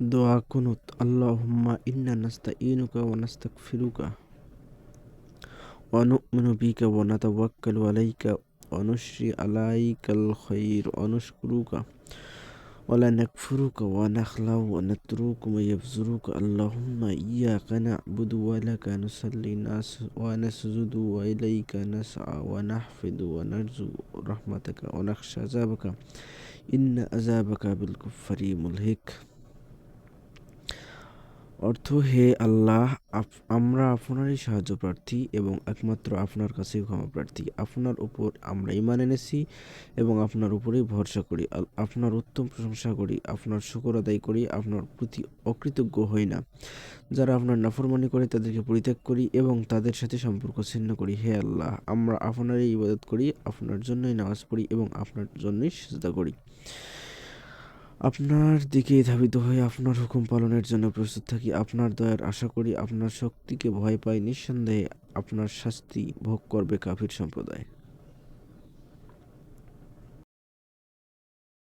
দোয়া কুনুত। আল্লাহুম্মা ইন্না নাস্তাঈনুকা ওয়া নাস্তাগফিরুকা ওয়া নু'মিনু বিকা ওয়া নাতাওয়াক্কালু আলাইকা ওয়া নুসরি আলাইকাল খায়র ওয়া নাশকুরুকা ওয়া লা নাকফুরুকা ওয়া নাখলাউ ওয়া নাতরুকু মা ইয়াফজুরুকা। আল্লাহুম্মা ইয়্যাকা না'বুদু ওয়া লাকা নুসাল্লি ওয়া নাসজুদু ওয়া ইলাইকা নাসআ ওয়া নাহফিদু ওয়া নারজু রাহমাতাকা ওয়া নাখশা আযাবাকা ইন্না আযাবাকা বিল কুফফারি মুলহিক। অর্থ: হে আল্লাহ, আমরা আপনারই সাহায্য প্রার্থী এবং একমাত্র আপনার কাছেই ক্ষমা প্রার্থী। আপনার উপর আমরা ঈমান এনেছি এবং আপনার উপরেই ভরসা করি। আপনার উত্তম প্রশংসা করি, আপনার শুকর আদায় করি, আপনার প্রতি অকৃতজ্ঞ হই না। যারা আপনার নাফরমানি করে তাদেরকে পরিত্যাগ করি এবং তাদের সাথে সম্পর্ক ছিন্ন করি। হে আল্লাহ, আমরা আপনারই ইবাদত করি, আপনার জন্যই নামাজ পড়ি এবং আপনার জন্যই সিজদা করি। আপনার দিকেই ধাবিত হয়ে আপনার হুকুম পালনের জন্য প্রস্তুত থাকি। আপনার দয়ার আশা করি, আপনার শক্তিকে ভয় পাই। নিঃসন্দেহে আপনার শাস্তি ভোগ করবে কাফির সম্প্রদায়।